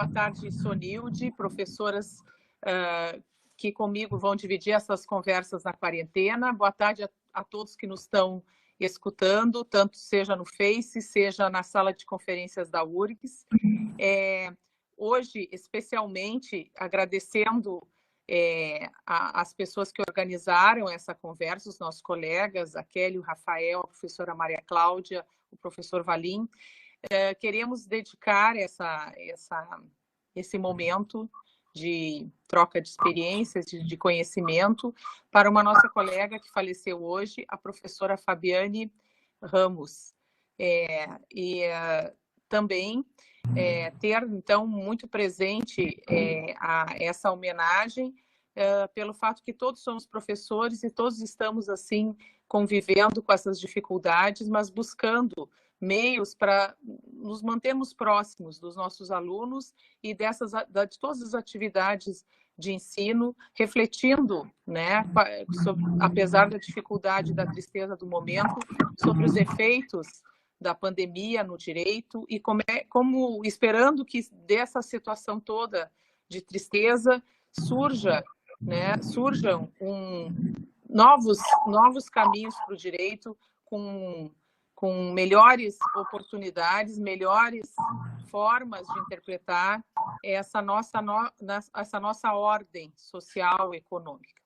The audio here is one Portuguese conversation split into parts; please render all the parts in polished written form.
boa tarde, Sonilde, professoras que comigo vão dividir essas conversas na quarentena. Boa tarde a todos que nos estão escutando, tanto seja no Face, seja na sala de conferências da URGS. Hoje, especialmente, agradecendo as pessoas que organizaram essa conversa, os nossos colegas, a Kelly, o Rafael, a professora Maria Cláudia, o professor Valim. Queremos dedicar esse momento de troca de experiências, de conhecimento, para uma nossa colega que faleceu hoje, a professora Fabiane Ramos. Também ter, então, muito presente essa homenagem, pelo fato que todos somos professores e todos estamos, assim, convivendo com essas dificuldades, mas buscando meios para nos mantermos próximos dos nossos alunos e de todas as atividades de ensino, refletindo, né, apesar da dificuldade, da tristeza do momento, sobre os efeitos da pandemia no direito e como esperando que dessa situação toda de tristeza surjam novos caminhos para o direito, com melhores oportunidades, melhores formas de interpretar essa nossa ordem social e econômica.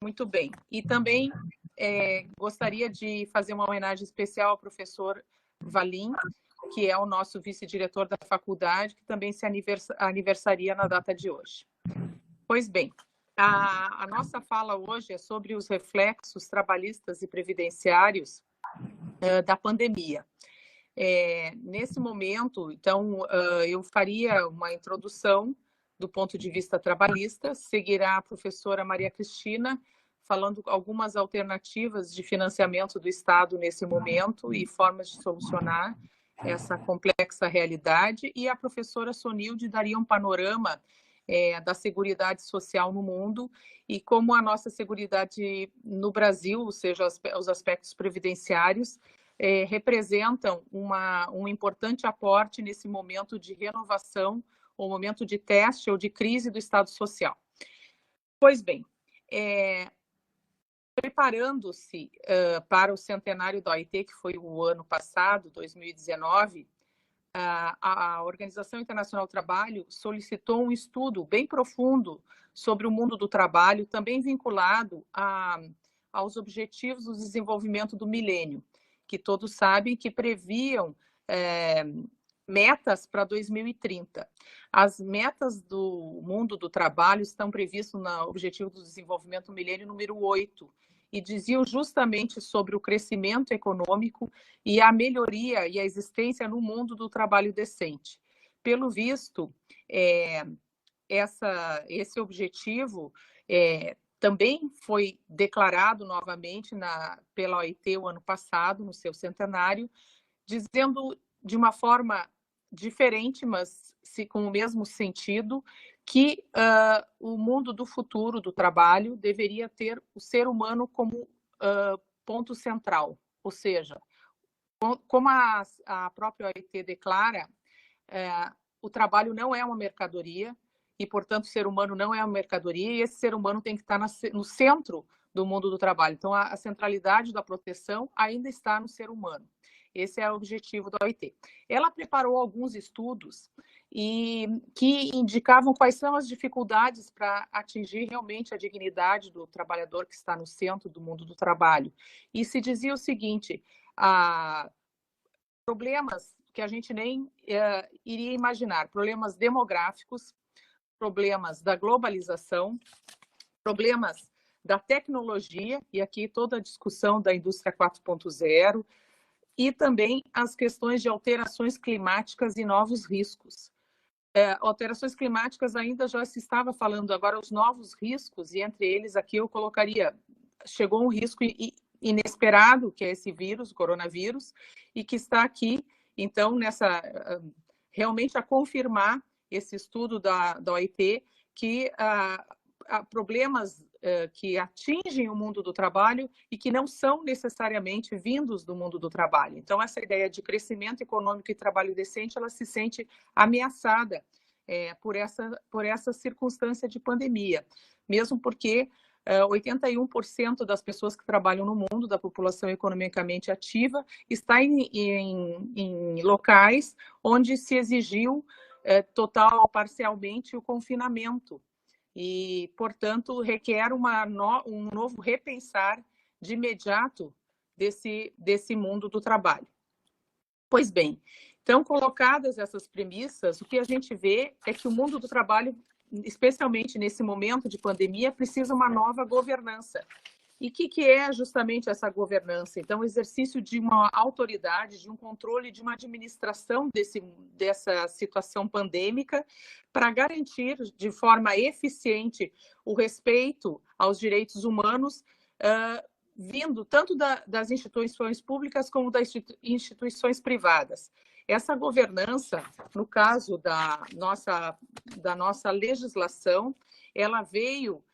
Muito bem. E também gostaria de fazer uma homenagem especial ao professor Valim, que é o nosso vice-diretor da faculdade, que também se aniversaria na data de hoje. Pois bem, a nossa fala hoje é sobre os reflexos trabalhistas e previdenciários da pandemia. Nesse momento, então, eu faria uma introdução do ponto de vista trabalhista, seguirá a professora Maria Cristina, falando algumas alternativas de financiamento do Estado nesse momento e formas de solucionar essa complexa realidade, e a professora Sonilde daria um panorama da Seguridade Social no mundo e como a nossa Seguridade no Brasil, ou seja, os aspectos previdenciários, representam um importante aporte nesse momento de renovação, ou momento de teste ou de crise do Estado Social. Pois bem, preparando-se para o centenário da OIT, que foi o ano passado, 2019, a Organização Internacional do Trabalho solicitou um estudo bem profundo sobre o mundo do trabalho, também vinculado aos Objetivos do Desenvolvimento do Milênio, que todos sabem que previam metas para 2030. As metas do mundo do trabalho estão previstas no Objetivo do Desenvolvimento do Milênio número 8, e diziam justamente sobre o crescimento econômico e a melhoria e a existência no mundo do trabalho decente. Pelo visto, esse objetivo também foi declarado novamente pela OIT o ano passado, no seu centenário, dizendo de uma forma diferente, mas com o mesmo sentido, que o mundo do futuro do trabalho deveria ter o ser humano como ponto central. Ou seja, como a própria OIT declara, o trabalho não é uma mercadoria e, portanto, o ser humano não é uma mercadoria, e esse ser humano tem que estar no centro do mundo do trabalho. Então, a centralidade da proteção ainda está no ser humano. Esse é o objetivo da OIT. Ela preparou alguns estudos que indicavam quais são as dificuldades para atingir realmente a dignidade do trabalhador que está no centro do mundo do trabalho. E se dizia o seguinte, problemas que a gente nem iria imaginar, problemas demográficos, problemas da globalização, problemas da tecnologia, e aqui toda a discussão da indústria 4.0, e também as questões de alterações climáticas e novos riscos. Alterações climáticas ainda já se estava falando, agora os novos riscos, e entre eles aqui eu colocaria, chegou um risco inesperado, que é esse vírus, o coronavírus, e que está aqui, então, realmente a confirmar esse estudo da OIT, que há problemas que atingem o mundo do trabalho e que não são necessariamente vindos do mundo do trabalho. Então, essa ideia de crescimento econômico e trabalho decente, ela se sente ameaçada por essa circunstância de pandemia, mesmo porque 81% das pessoas que trabalham no mundo, da população economicamente ativa, está em locais onde se exigiu total ou parcialmente o confinamento. E, portanto, requer um novo repensar de imediato desse mundo do trabalho. Pois bem, então, colocadas essas premissas, o que a gente vê é que o mundo do trabalho, especialmente nesse momento de pandemia, precisa uma nova governança. E o que é justamente essa governança? Então, o exercício de uma autoridade, de um controle, de uma administração dessa situação pandêmica para garantir de forma eficiente o respeito aos direitos humanos, vindo tanto das instituições públicas como das instituições privadas. Essa governança, no caso da nossa legislação, ela veio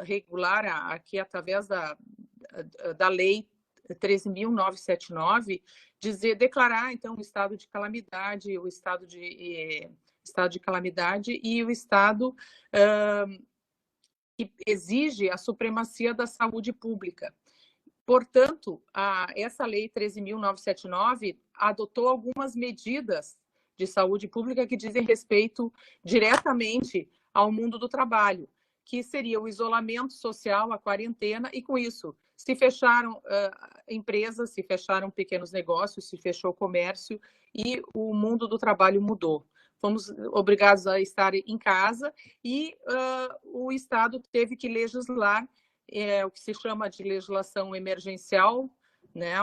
regular aqui através da lei 13.979, declarar então o estado de calamidade, e o estado que exige a supremacia da saúde pública. Portanto, essa lei 13.979 adotou algumas medidas de saúde pública que dizem respeito diretamente ao mundo do trabalho, que seria o isolamento social, a quarentena, e com isso se fecharam empresas, se fecharam pequenos negócios, se fechou o comércio e o mundo do trabalho mudou. Fomos obrigados a estar em casa e o Estado teve que legislar o que se chama de legislação emergencial, né,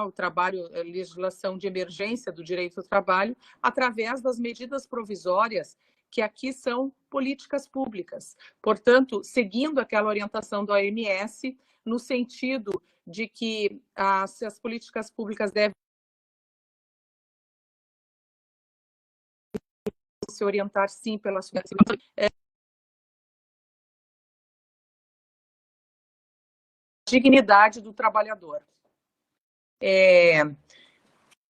legislação de emergência do direito ao trabalho, através das medidas provisórias, que aqui são políticas públicas. Portanto, seguindo aquela orientação da OMS, no sentido de que as políticas públicas devem se orientar, sim, pela dignidade do trabalhador.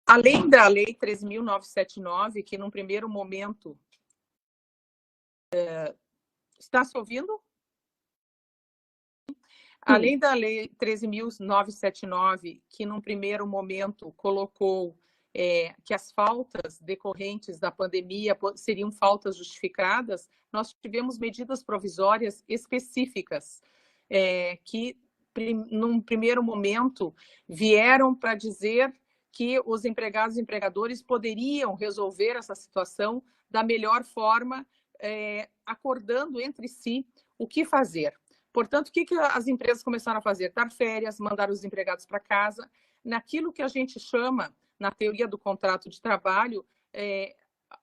Além da Lei 13.979, que num primeiro momento... Está se ouvindo? Além da Lei 13.979, que num primeiro momento colocou que as faltas decorrentes da pandemia seriam faltas justificadas, nós tivemos medidas provisórias específicas que, num primeiro momento, vieram para dizer que os empregados e empregadores poderiam resolver essa situação da melhor forma, acordando entre si o que fazer. Portanto, o que as empresas começaram a fazer? Dar férias, mandar os empregados para casa, naquilo que a gente chama, na teoria do contrato de trabalho,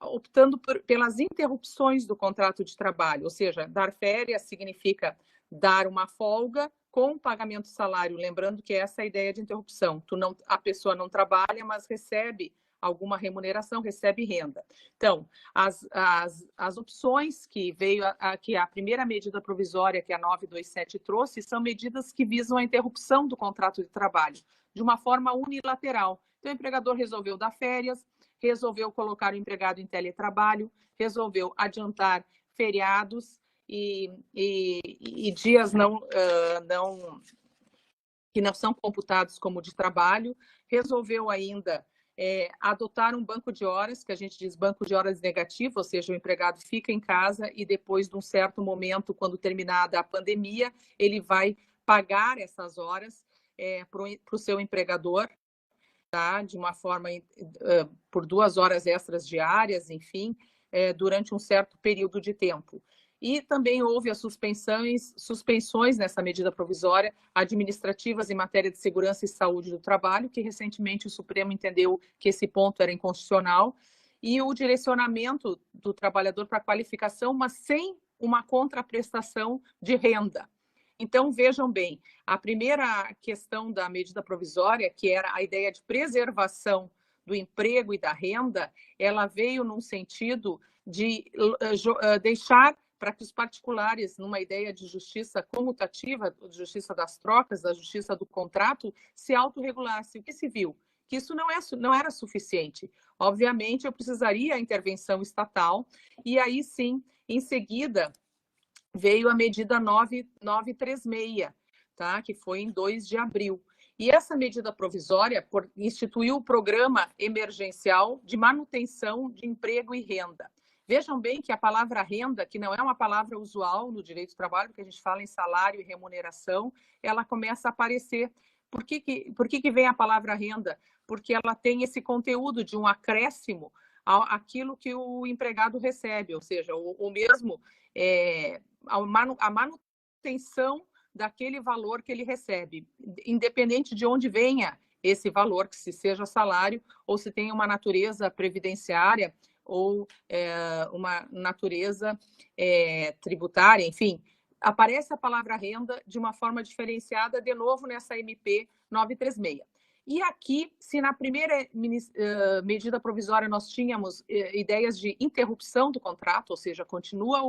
optando pelas interrupções do contrato de trabalho, ou seja, dar férias significa dar uma folga com pagamento de salário, lembrando que essa é a ideia de interrupção. A pessoa não trabalha, mas recebe alguma remuneração, recebe renda. Então, as opções que veio, que a primeira medida provisória, que a 927 trouxe, são medidas que visam a interrupção do contrato de trabalho, de uma forma unilateral. Então, o empregador resolveu dar férias, resolveu colocar o empregado em teletrabalho, resolveu adiantar feriados e dias que não são computados como de trabalho, resolveu ainda adotar um banco de horas, que a gente diz banco de horas negativo, ou seja, o empregado fica em casa e depois de um certo momento, quando terminada a pandemia, ele vai pagar essas horas para o seu empregador, tá? De uma forma, por 2 horas extras diárias, enfim, durante um certo período de tempo. E também houve as suspensões nessa medida provisória administrativas em matéria de segurança e saúde do trabalho, que recentemente o Supremo entendeu que esse ponto era inconstitucional, e o direcionamento do trabalhador para a qualificação, mas sem uma contraprestação de renda. Então, vejam bem, a primeira questão da medida provisória, que era a ideia de preservação do emprego e da renda, ela veio num sentido de deixar para que os particulares, numa ideia de justiça comutativa, de justiça das trocas, da justiça do contrato, se autorregulassem. O que se viu? Que isso não era suficiente. Obviamente, eu precisaria a intervenção estatal, e aí sim, em seguida, veio a medida 936, tá? Que foi em 2 de abril. E essa medida provisória instituiu o Programa Emergencial de Manutenção de Emprego e Renda. Vejam bem que a palavra renda, que não é uma palavra usual no direito do trabalho, porque a gente fala em salário e remuneração, ela começa a aparecer. Por que vem a palavra renda? Porque ela tem esse conteúdo de um acréscimo àquilo que o empregado recebe, ou seja, o mesmo a manutenção daquele valor que ele recebe, independente de onde venha esse valor, que se seja salário ou se tem uma natureza previdenciária ou uma natureza tributária, enfim. Aparece a palavra renda de uma forma diferenciada, de novo, nessa MP 936. E aqui, se na primeira medida provisória nós tínhamos ideias de interrupção do contrato, ou seja, continua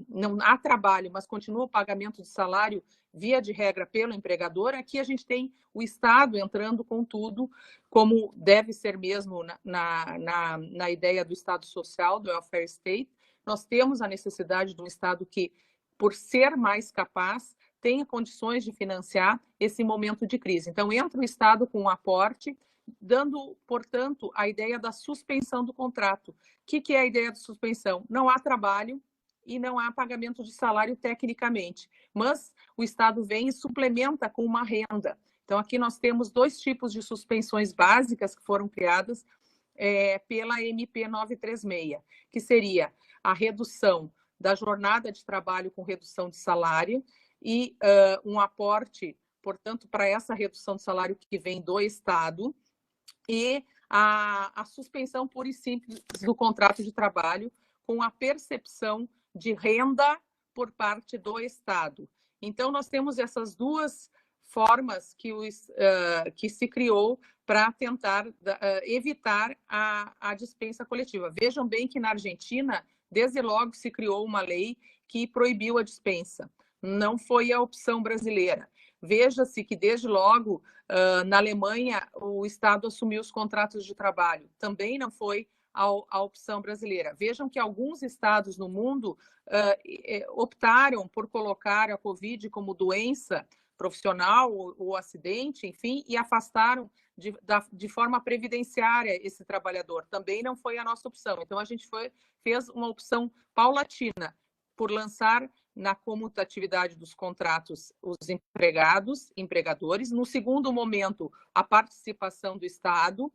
não há trabalho, mas continua o pagamento de salário via de regra pelo empregador, aqui a gente tem o Estado entrando com tudo, como deve ser mesmo na ideia do Estado social, do welfare state. Nós temos a necessidade de um Estado que, por ser mais capaz, tenha condições de financiar esse momento de crise. Então, entra o Estado com um aporte, dando, portanto, a ideia da suspensão do contrato. O que é a ideia de suspensão? Não há trabalho e não há pagamento de salário tecnicamente, mas o Estado vem e suplementa com uma renda. Então, aqui nós temos 2 tipos de suspensões básicas que foram criadas pela MP 936, que seria a redução da jornada de trabalho com redução de salário, e um aporte, portanto, para essa redução de salário que vem do Estado, e a suspensão pura e simples do contrato de trabalho, com a percepção de renda por parte do Estado. Então, nós temos essas 2 formas que se criou para tentar evitar a dispensa coletiva. Vejam bem que na Argentina, desde logo se criou uma lei que proibiu a dispensa. Não foi a opção brasileira. Veja-se que, desde logo, na Alemanha, o Estado assumiu os contratos de trabalho. Também não foi a opção brasileira. Vejam que alguns estados no mundo optaram por colocar a Covid como doença profissional ou acidente, enfim, e afastaram de forma previdenciária esse trabalhador. Também não foi a nossa opção. Então, a gente fez uma opção paulatina por lançar na comutatividade dos contratos os empregadores. No segundo momento, a participação do Estado,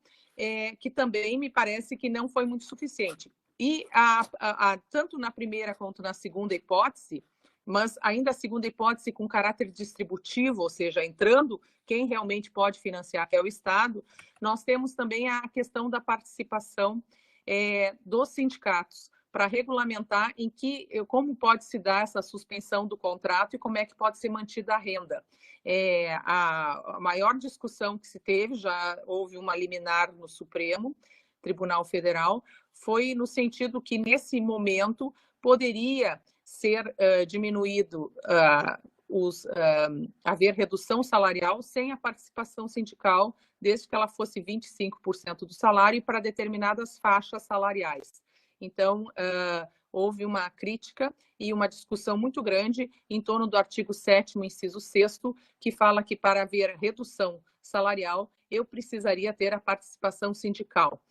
que também me parece que não foi muito suficiente. E tanto na primeira quanto na segunda hipótese, mas ainda a segunda hipótese com caráter distributivo, ou seja, entrando quem realmente pode financiar, que é o Estado, nós temos também a questão da participação dos sindicatos, para regulamentar como pode se dar essa suspensão do contrato e como é que pode ser mantida a renda. A maior discussão que se teve, já houve uma liminar no Supremo Tribunal Federal, foi no sentido que, nesse momento, poderia ser diminuído, haver redução salarial sem a participação sindical, desde que ela fosse 25% do salário e para determinadas faixas salariais. Então, houve uma crítica e uma discussão muito grande em torno do artigo 7º, inciso 6º, que fala que, para haver redução salarial, eu precisaria ter a participação sindical.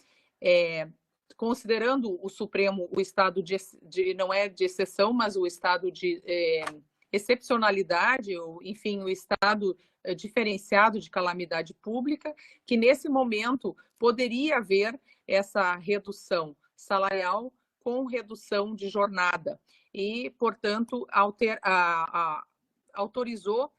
Considerando o Supremo o estado não é de exceção, mas o estado de excepcionalidade, ou, enfim, o estado diferenciado de calamidade pública, que nesse momento poderia haver essa redução salarial com redução de jornada e, portanto, autorizou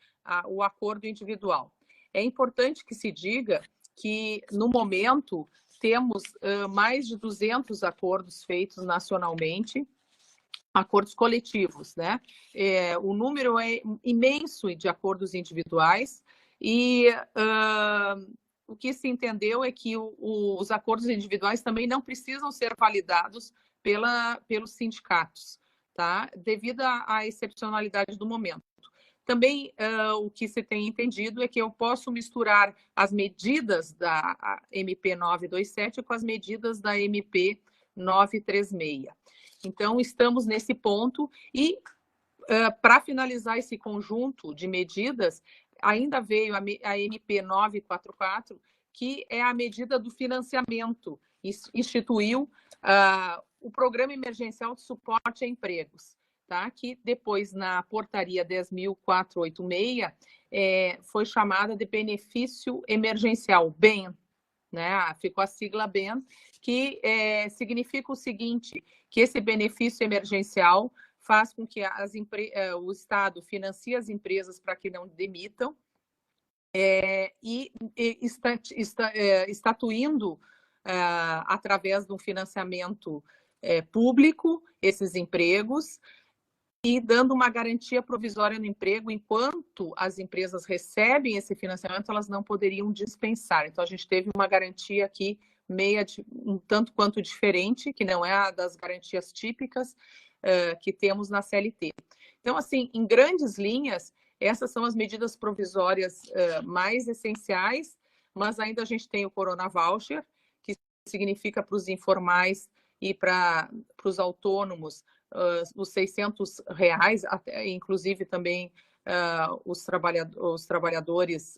o acordo individual. É importante que se diga que, no momento, temos mais de 200 acordos feitos nacionalmente, acordos coletivos, né? O número é imenso de acordos individuais e o que se entendeu é que os acordos individuais também não precisam ser validados pelos sindicatos, tá? Devido à excepcionalidade do momento. Também o que se tem entendido é que eu posso misturar as medidas da MP 927 com as medidas da MP 936. Então, estamos nesse ponto e, para finalizar esse conjunto de medidas, ainda veio a MP 944, que é a medida do financiamento, instituiu o Programa Emergencial de Suporte a Empregos, tá? Que depois, na portaria 10.486, foi chamada de benefício emergencial, BEM, né? Ficou a sigla BEM, que significa o seguinte, que esse benefício emergencial faz com que o Estado financie as empresas para que não demitam, e estatuindo, através de um financiamento público, esses empregos, e dando uma garantia provisória no emprego, enquanto as empresas recebem esse financiamento, elas não poderiam dispensar. Então, a gente teve uma garantia aqui, um tanto quanto diferente, que não é a das garantias típicas que temos na CLT. Então, assim, em grandes linhas, essas são as medidas provisórias mais essenciais, mas ainda a gente tem o Corona Voucher, que significa para os informais e para os autônomos os R$600, até, inclusive também os trabalhadores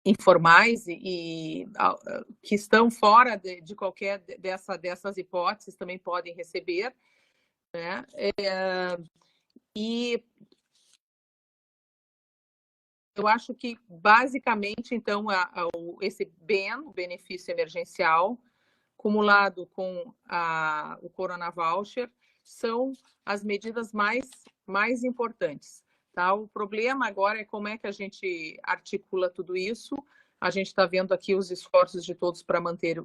informais e que estão fora de qualquer dessas hipóteses também podem receber, né? E eu acho que, basicamente, então, esse BEM, o benefício emergencial, acumulado com o Corona Voucher, são as medidas mais importantes. Tá? O problema agora é como é que a gente articula tudo isso. A gente está vendo aqui os esforços de todos para manter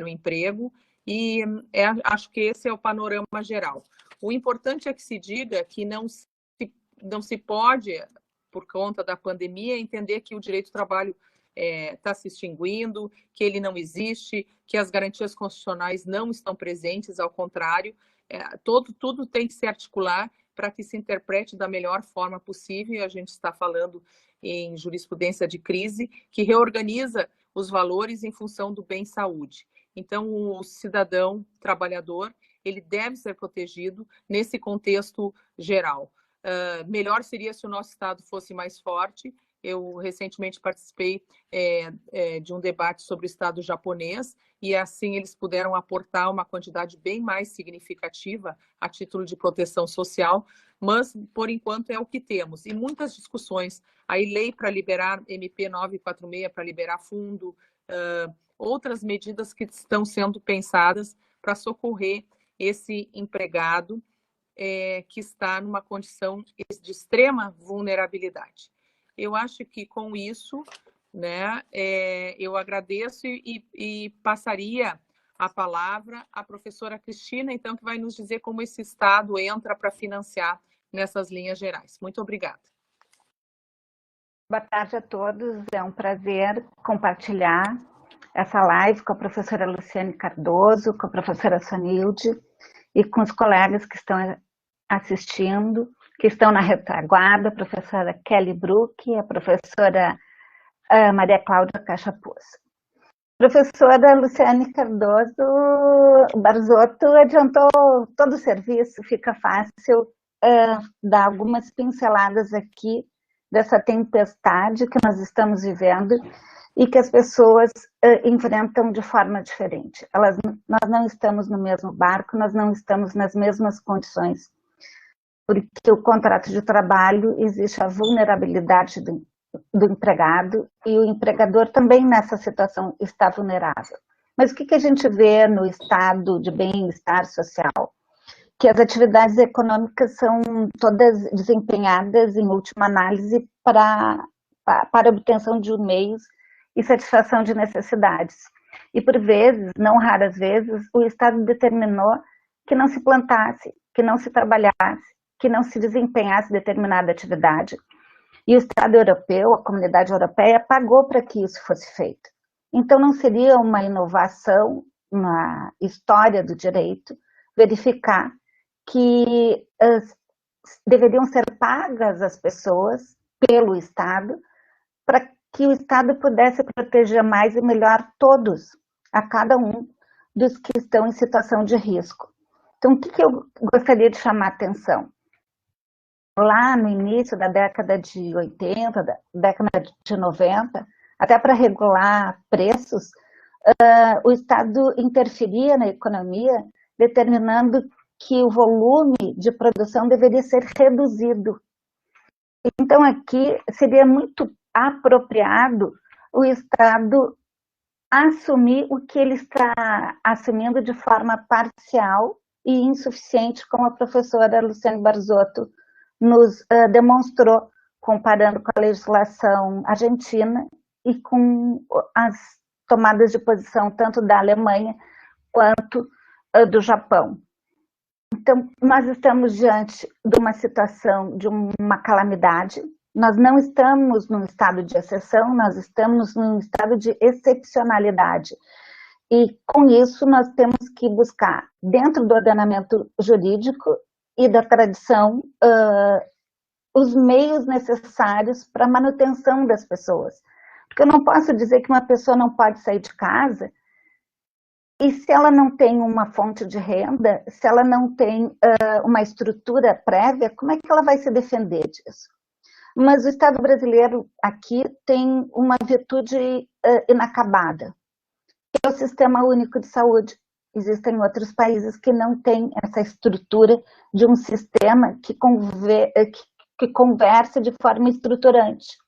o emprego, e acho que esse é o panorama geral. O importante é que se diga que não se pode, por conta da pandemia, entender que o direito do trabalho está se extinguindo, que ele não existe, que as garantias constitucionais não estão presentes, ao contrário, tudo tem que se articular para que se interprete da melhor forma possível. A gente está falando em jurisprudência de crise, que reorganiza os valores em função do bem-saúde. Então, o cidadão trabalhador, ele deve ser protegido nesse contexto geral. Melhor seria se o nosso Estado fosse mais forte. Eu recentemente participei de um debate sobre o Estado japonês, e assim eles puderam aportar uma quantidade bem mais significativa a título de proteção social, mas por enquanto é o que temos. E muitas discussões, aí lei para liberar, MP 946 para liberar fundo, outras medidas que estão sendo pensadas para socorrer esse empregado que está numa condição de extrema vulnerabilidade. Eu acho que com isso, né, eu agradeço e passaria a palavra à professora Cristina, então, que vai nos dizer como esse Estado entra para financiar nessas linhas gerais. Muito obrigada. Boa tarde a todos, é um prazer compartilhar essa live com a professora Luciane Cardoso, com a professora Sonilde e com os colegas que estão assistindo, que estão na retaguarda, a professora Kelly Brook, a professora Maria Cláudia Cachapuz. Professora Luciane Cardoso Barzotto adiantou todo o serviço, fica fácil dar algumas pinceladas aqui dessa tempestade que nós estamos vivendo e que as pessoas enfrentam de forma diferente. Nós não estamos no mesmo barco, nós não estamos nas mesmas condições, porque o contrato de trabalho existe a vulnerabilidade do empregado e o empregador também nessa situação está vulnerável. Mas o que a gente vê no estado de bem-estar social? Que as atividades econômicas são todas desempenhadas, em última análise, para a obtenção de meios e satisfação de necessidades. E por vezes, não raras vezes, o Estado determinou que não se plantasse, que não se trabalhasse, que não se desempenhasse determinada atividade. E o Estado europeu, a Comunidade Europeia, pagou para que isso fosse feito. Então, não seria uma inovação na história do direito verificar que deveriam ser pagas às pessoas pelo Estado, para que o Estado pudesse proteger mais e melhor todos, a cada um dos que estão em situação de risco. Então, o que eu gostaria de chamar a atenção? Lá no início da década de 80, da década de 90, até para regular preços, o Estado interferia na economia, determinando que o volume de produção deveria ser reduzido. Então, aqui seria muito apropriado o Estado assumir o que ele está assumindo de forma parcial e insuficiente, como a professora Luciane Barzotto nos demonstrou, comparando com a legislação argentina e com as tomadas de posição tanto da Alemanha quanto do Japão. Então, nós estamos diante de uma situação, de uma calamidade. Nós não estamos num estado de exceção, nós estamos num estado de excepcionalidade. E, com isso, nós temos que buscar, dentro do ordenamento jurídico e da tradição, os meios necessários para a manutenção das pessoas. Porque eu não posso dizer que uma pessoa não pode sair de casa, e se ela não tem uma fonte de renda, se ela não tem uma estrutura prévia, como é que ela vai se defender disso? Mas o Estado brasileiro aqui tem uma virtude inacabada, que é o Sistema Único de Saúde. Existem outros países que não têm essa estrutura de um sistema que conversa de forma estruturante.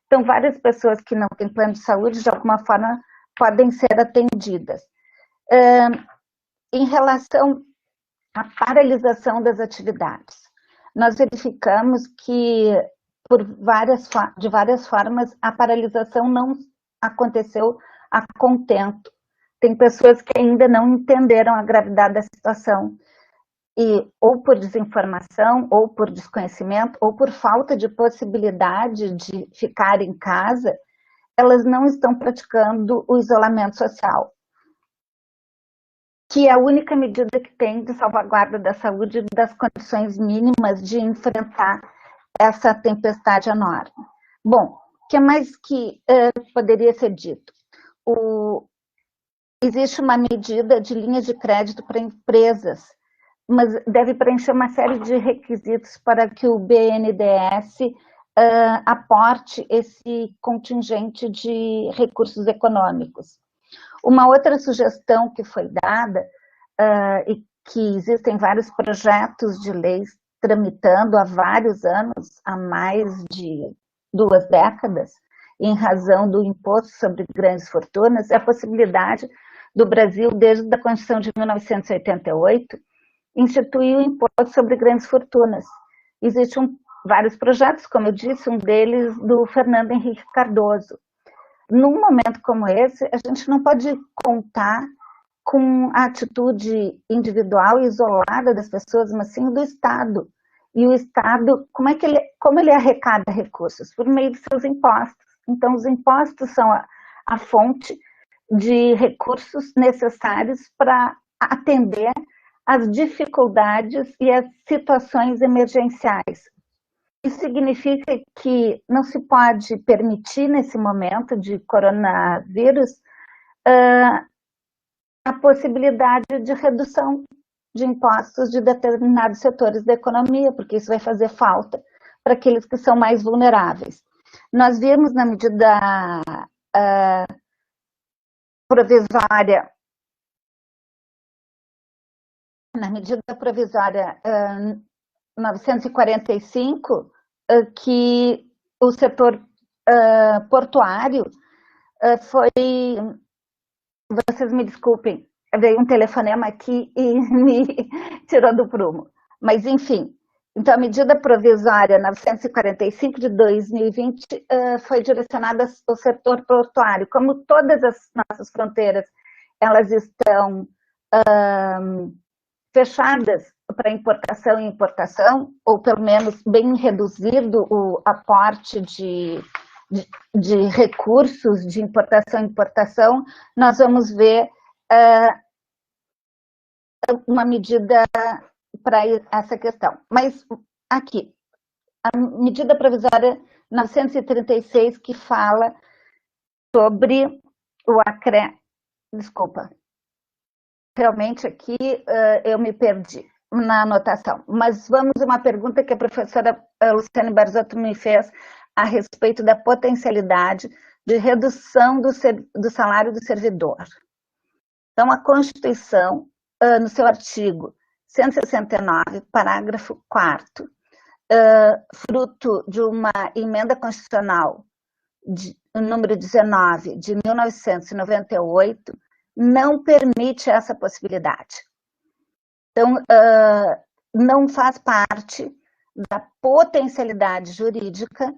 Então, várias pessoas que não têm plano de saúde, de alguma forma, podem ser atendidas. Em relação à paralisação das atividades, nós verificamos que, de várias formas, a paralisação não aconteceu a contento. Tem pessoas que ainda não entenderam a gravidade da situação, e ou por desinformação, ou por desconhecimento, ou por falta de possibilidade de ficar em casa, elas não estão praticando o isolamento social, que é a única medida que tem de salvaguarda da saúde e das condições mínimas de enfrentar essa tempestade enorme. Bom, o que mais que poderia ser dito? Existe uma medida de linhas de crédito para empresas, mas deve preencher uma série de requisitos para que o BNDES aporte esse contingente de recursos econômicos. Uma outra sugestão que foi dada, e que existem vários projetos de leis tramitando há vários anos, há mais de 2 décadas, em razão do imposto sobre grandes fortunas, é a possibilidade do Brasil, desde a Constituição de 1988, instituir o imposto sobre grandes fortunas. Existem vários projetos, como eu disse, um deles do Fernando Henrique Cardoso. Num momento como esse, a gente não pode contar com a atitude individual e isolada das pessoas, mas sim do Estado. E o Estado, como ele arrecada recursos? Por meio de seus impostos. Então, os impostos são a fonte de recursos necessários para atender às dificuldades e às situações emergenciais. Isso significa que não se pode permitir, nesse momento de coronavírus, a possibilidade de redução de impostos de determinados setores da economia, porque isso vai fazer falta para aqueles que são mais vulneráveis. Nós vimos na medida provisória, 945, que o setor portuário foi... Vocês me desculpem, veio um telefonema aqui e me tirou do prumo. Mas, enfim, então a medida provisória 945 de 2020 foi direcionada ao setor portuário. Como todas as nossas fronteiras, elas estão fechadas para importação e importação, ou pelo menos bem reduzido o aporte de recursos de importação e importação, nós vamos ver uma medida para essa questão. Mas aqui, a medida provisória 936, que fala sobre o acréscimo. Desculpa, realmente aqui eu me perdi na anotação, mas vamos a uma pergunta que a professora Luciane Barzotto me fez a respeito da potencialidade de redução do salário do servidor. Então, a Constituição, no seu artigo 169, parágrafo 4º, fruto de uma emenda constitucional número 19 de 1998, não permite essa possibilidade. Então, não faz parte da potencialidade jurídica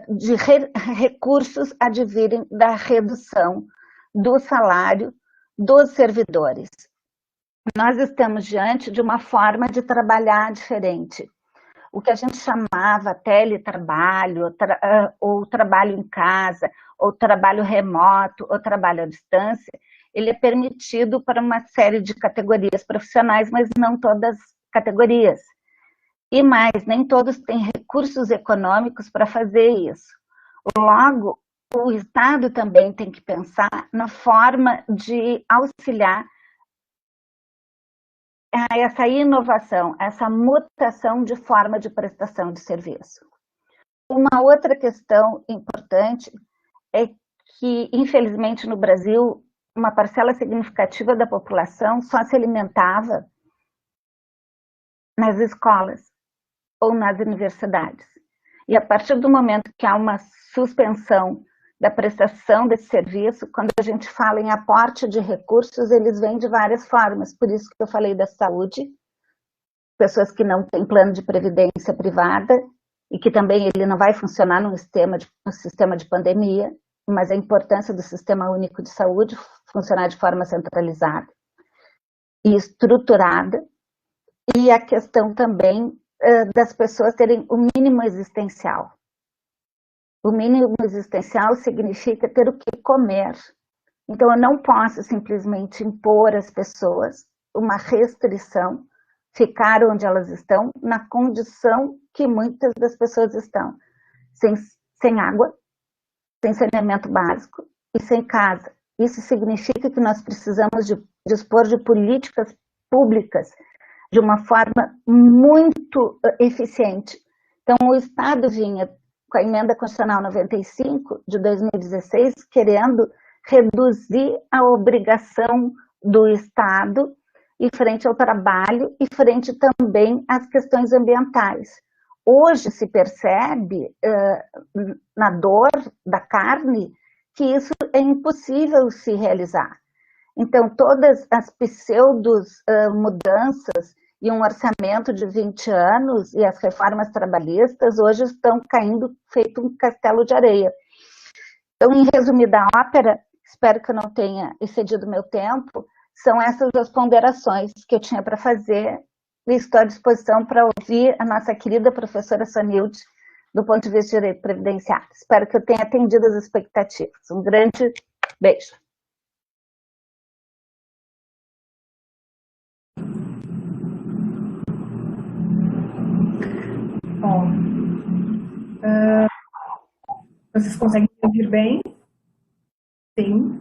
de recursos advirem da redução do salário dos servidores. Nós estamos diante de uma forma de trabalhar diferente. O que a gente chamava teletrabalho, ou trabalho em casa, ou trabalho remoto, ou trabalho à distância, ele é permitido para uma série de categorias profissionais, mas não todas as categorias. E mais, nem todos têm recursos econômicos para fazer isso. Logo, o Estado também tem que pensar na forma de auxiliar a essa inovação, essa mutação de forma de prestação de serviço. Uma outra questão importante é que, infelizmente, no Brasil, uma parcela significativa da população só se alimentava nas escolas ou nas universidades. E a partir do momento que há uma suspensão da prestação desse serviço, quando a gente fala em aporte de recursos, eles vêm de várias formas. Por isso que eu falei da saúde, pessoas que não têm plano de previdência privada, e que também ele não vai funcionar no sistema de pandemia, mas a importância do Sistema Único de Saúde funcionar de forma centralizada e estruturada, e a questão também das pessoas terem o mínimo existencial. O mínimo existencial significa ter o que comer. Então, eu não posso simplesmente impor às pessoas uma restrição, ficar onde elas estão, na condição que muitas das pessoas estão, sem água, sem saneamento básico e sem casa. Isso significa que nós precisamos dispor de políticas públicas de uma forma muito eficiente. Então, o Estado vinha com a Emenda Constitucional 95, de 2016, querendo reduzir a obrigação do Estado e frente ao trabalho e frente também às questões ambientais. Hoje se percebe, na dor da carne, que isso é impossível se realizar. Então, todas as pseudo-mudanças e um orçamento de 20 anos e as reformas trabalhistas hoje estão caindo feito um castelo de areia. Então, em resumida ópera, espero que eu não tenha excedido meu tempo, são essas as ponderações que eu tinha para fazer e estou à disposição para ouvir a nossa querida professora Sonilde do ponto de vista de direito previdenciário. Espero que eu tenha atendido as expectativas. Um grande beijo. Bom, vocês conseguem me ouvir bem? Sim.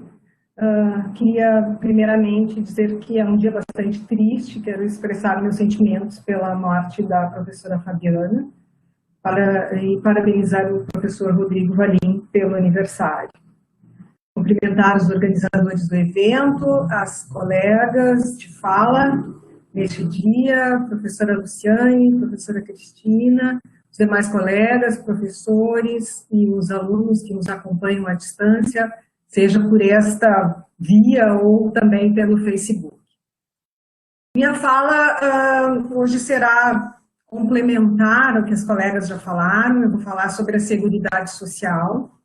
Queria primeiramente dizer que é um dia bastante triste, quero expressar meus sentimentos pela morte da professora Fabiana e parabenizar o professor Rodrigo Valim pelo aniversário. Cumprimentar os organizadores do evento, as colegas de fala neste dia, a professora Luciane, a professora Cristina, os demais colegas, professores e os alunos que nos acompanham à distância, seja por esta via ou também pelo Facebook. Minha fala hoje será complementar ao que as colegas já falaram, eu vou falar sobre a Seguridade Social.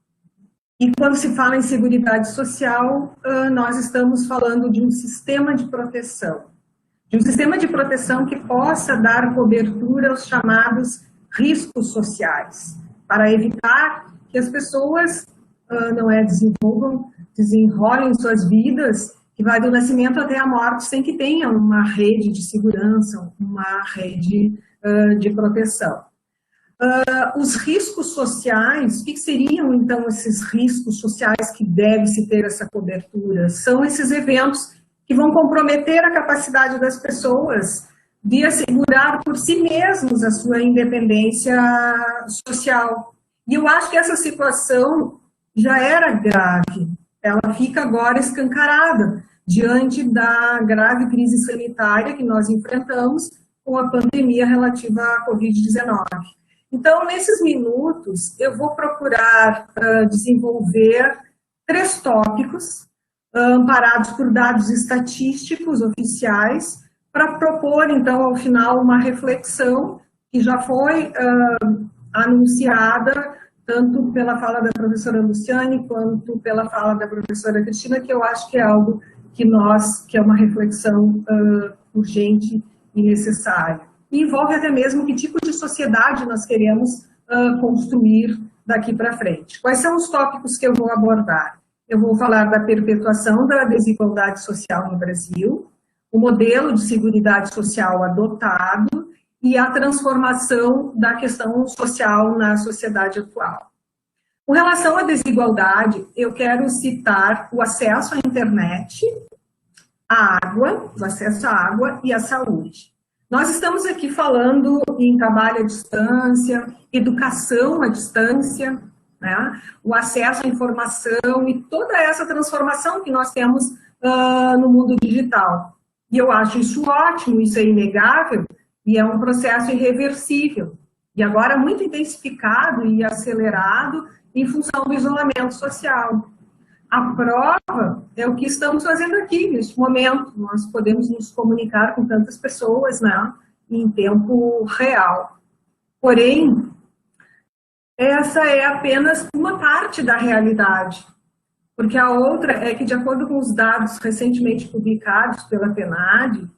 E quando se fala em Seguridade Social, nós estamos falando de um sistema de proteção. De um sistema de proteção que possa dar cobertura aos chamados riscos sociais, para evitar que as pessoas desenrolem suas vidas que vai do nascimento até a morte, sem que tenha uma rede de segurança, uma rede de proteção. Os riscos sociais, o que seriam, então, esses riscos sociais que deve-se ter essa cobertura? São esses eventos que vão comprometer a capacidade das pessoas de assegurar por si mesmos a sua independência social. E eu acho que essa situação já era grave, ela fica agora escancarada diante da grave crise sanitária que nós enfrentamos com a pandemia relativa à Covid-19. Então, nesses minutos, eu vou procurar desenvolver 3 tópicos, amparados por dados estatísticos oficiais, para propor, então, ao final, uma reflexão que já foi anunciada, tanto pela fala da professora Luciane, quanto pela fala da professora Cristina, que eu acho que é algo que é uma reflexão urgente e necessária. E envolve até mesmo que tipo de sociedade nós queremos construir daqui para frente. Quais são os tópicos que eu vou abordar? Eu vou falar da perpetuação da desigualdade social no Brasil, o modelo de seguridade social adotado e a transformação da questão social na sociedade atual. Com relação à desigualdade, eu quero citar o acesso à internet, à água, o acesso à água e à saúde. Nós estamos aqui falando em trabalho à distância, educação à distância, né? O acesso à informação e toda essa transformação que nós temos no mundo digital. E eu acho isso ótimo, isso é inegável e é um processo irreversível. E agora muito intensificado e acelerado em função do isolamento social. A prova é o que estamos fazendo aqui, neste momento. Nós podemos nos comunicar com tantas pessoas, né, em tempo real. Porém, essa é apenas uma parte da realidade. Porque a outra é que, de acordo com os dados recentemente publicados pela PNAD,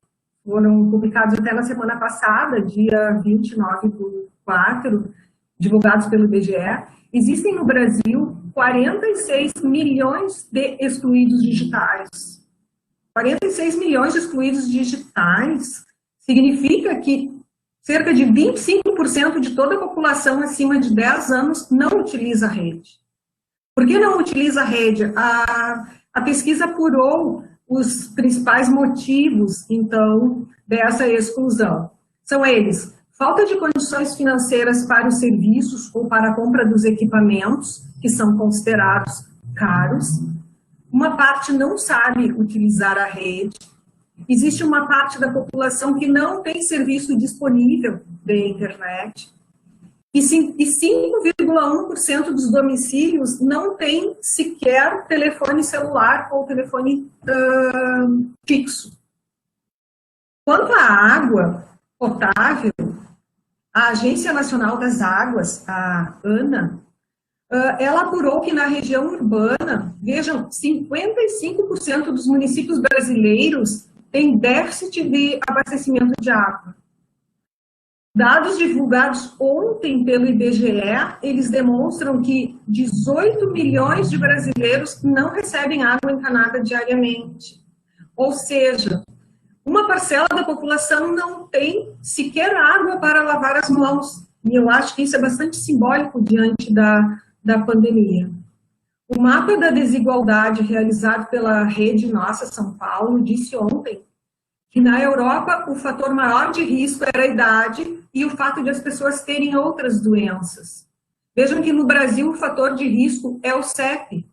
foram publicados até na semana passada, dia 29/4, divulgados pelo IBGE, existem no Brasil 46 milhões de excluídos digitais. 46 milhões de excluídos digitais significa que cerca de 25% de toda a população acima de 10 anos não utiliza a rede. Por que não utiliza a rede? A pesquisa apurou os principais motivos, então, dessa exclusão. São eles: falta de condições financeiras para os serviços ou para a compra dos equipamentos, que são considerados caros. Uma parte não sabe utilizar a rede. Existe uma parte da população que não tem serviço disponível de internet. E 5,1% dos domicílios não tem sequer telefone celular ou telefone fixo. Quanto à água potável, a Agência Nacional das Águas, a ANA, ela apurou que na região urbana, vejam, 55% dos municípios brasileiros têm déficit de abastecimento de água. Dados divulgados ontem pelo IBGE, eles demonstram que 18 milhões de brasileiros não recebem água encanada diariamente. Ou seja, uma parcela da população não tem sequer água para lavar as mãos. E eu acho que isso é bastante simbólico diante da pandemia. O mapa da desigualdade realizado pela Rede Nossa São Paulo disse ontem que na Europa o fator maior de risco era a idade e o fato de as pessoas terem outras doenças. Vejam que no Brasil o fator de risco é o CEP,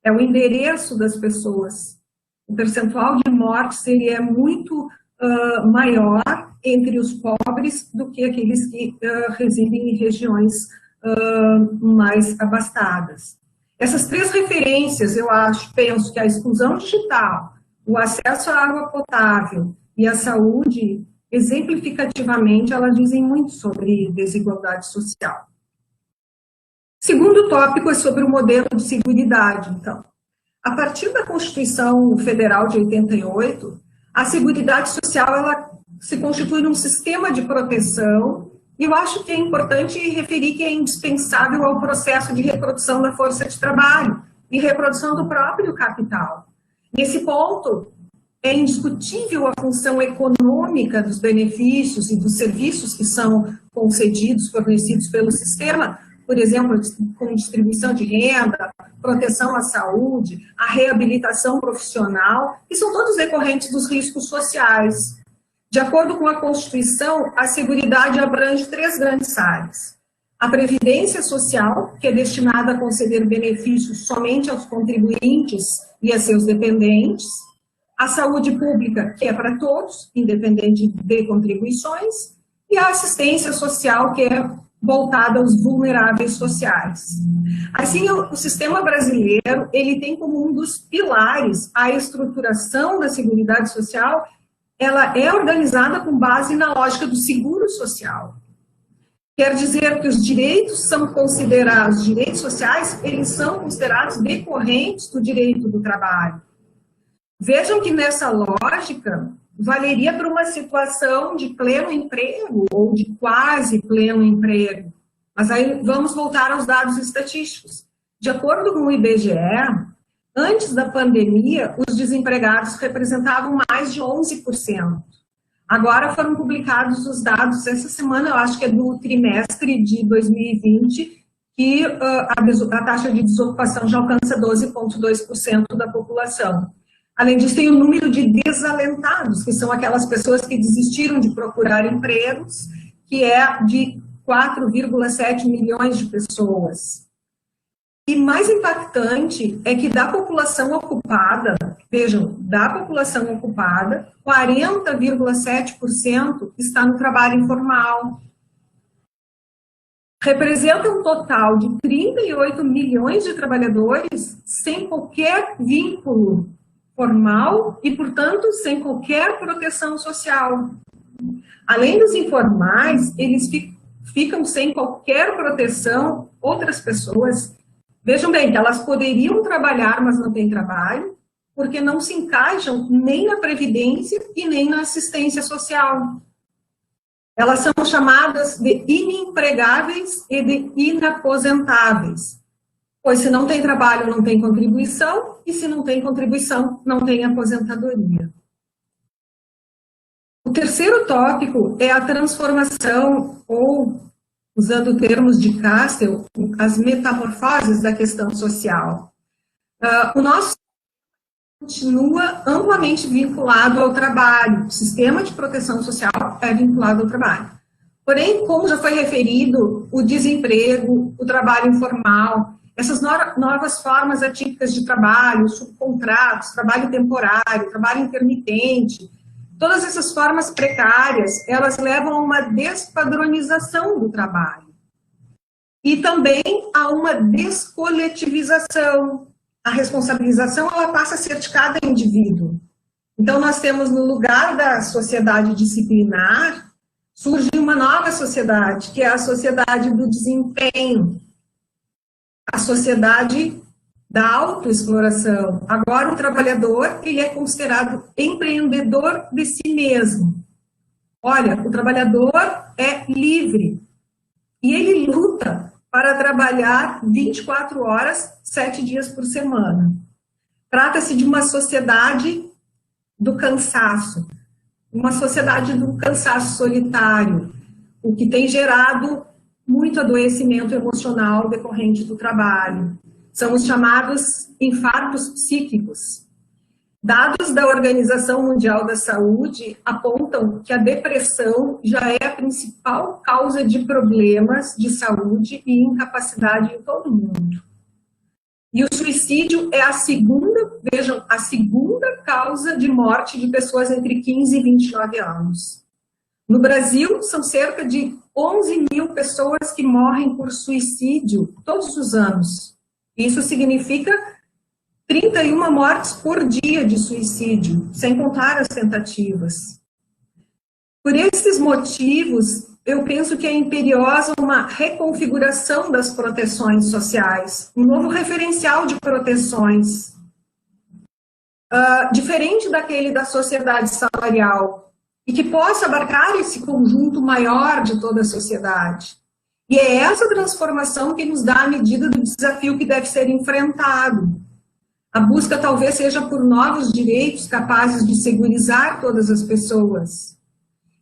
é o endereço das pessoas. O percentual de morte seria muito maior entre os pobres do que aqueles que residem em regiões mais abastadas. Essas 3 referências, eu penso que a exclusão digital, o acesso à água potável e a saúde, exemplificativamente, elas dizem muito sobre desigualdade social. Segundo tópico é sobre o modelo de seguridade, então. A partir da Constituição Federal de 88, a Seguridade Social ela se constitui num sistema de proteção, e eu acho que é importante referir que é indispensável ao processo de reprodução da força de trabalho e reprodução do próprio capital. Nesse ponto, é indiscutível a função econômica dos benefícios e dos serviços que são concedidos, fornecidos pelo sistema, por exemplo, com distribuição de renda, proteção à saúde, a reabilitação profissional, que são todos decorrentes dos riscos sociais. De acordo com a Constituição, a Seguridade abrange 3 grandes áreas. A Previdência Social, que é destinada a conceder benefícios somente aos contribuintes e a seus dependentes. A Saúde Pública, que é para todos, independente de contribuições. E a Assistência Social, que é voltada aos vulneráveis sociais. Assim, o sistema brasileiro, ele tem como um dos pilares a estruturação da Seguridade Social. Ela é organizada com base na lógica do seguro social. Quer dizer que os direitos direitos sociais, eles são considerados decorrentes do direito do trabalho. Vejam que nessa lógica, valeria para uma situação de pleno emprego ou de quase pleno emprego. Mas aí vamos voltar aos dados estatísticos. De acordo com o IBGE, antes da pandemia, os desempregados representavam mais de 11%. Agora foram publicados os dados essa semana, eu acho que é do trimestre de 2020, que a taxa de desocupação já alcança 12,2% da população. Além disso, tem o número de desalentados, que são aquelas pessoas que desistiram de procurar empregos, que é de 4,7 milhões de pessoas. E mais impactante é que da população ocupada, vejam, da população ocupada, 40,7% está no trabalho informal. Representa um total de 38 milhões de trabalhadores sem qualquer vínculo formal e, portanto, sem qualquer proteção social. Além dos informais, eles ficam sem qualquer proteção, outras pessoas. Vejam bem, que elas poderiam trabalhar, mas não têm trabalho, porque não se encaixam nem na Previdência e nem na assistência social. Elas são chamadas de inempregáveis e de inaposentáveis. Pois se não tem trabalho, não tem contribuição, e se não tem contribuição, não tem aposentadoria. O terceiro tópico é a transformação, ou, usando termos de Castel, as metamorfoses da questão social. O nosso continua amplamente vinculado ao trabalho, o sistema de proteção social é vinculado ao trabalho. Porém, como já foi referido, o desemprego, o trabalho informal, essas novas formas atípicas de trabalho, subcontratos, trabalho temporário, trabalho intermitente, todas essas formas precárias, elas levam a uma despadronização do trabalho. E também a uma descoletivização. A responsabilização, ela passa a ser de cada indivíduo. Então, nós temos no lugar da sociedade disciplinar, surge uma nova sociedade, que é a sociedade do desempenho. A sociedade da autoexploração. Agora, o trabalhador, ele é considerado empreendedor de si mesmo. Olha, o trabalhador é livre e ele luta para trabalhar 24 horas, 7 dias por semana. Trata-se de uma sociedade do cansaço, uma sociedade do cansaço solitário, o que tem gerado muito adoecimento emocional decorrente do trabalho. São os chamados infartos psíquicos. Dados da Organização Mundial da Saúde apontam que a depressão já é a principal causa de problemas de saúde e incapacidade em todo o mundo. E o suicídio é a segunda, vejam, a segunda causa de morte de pessoas entre 15 e 29 anos. No Brasil, são cerca de 11 mil pessoas que morrem por suicídio todos os anos. Isso significa 31 mortes por dia de suicídio, sem contar as tentativas. Por esses motivos, eu penso que é imperiosa uma reconfiguração das proteções sociais, um novo referencial de proteções, diferente daquele da sociedade salarial, e que possa abarcar esse conjunto maior de toda a sociedade. E é essa transformação que nos dá a medida do desafio que deve ser enfrentado. A busca talvez seja por novos direitos capazes de segurizar todas as pessoas.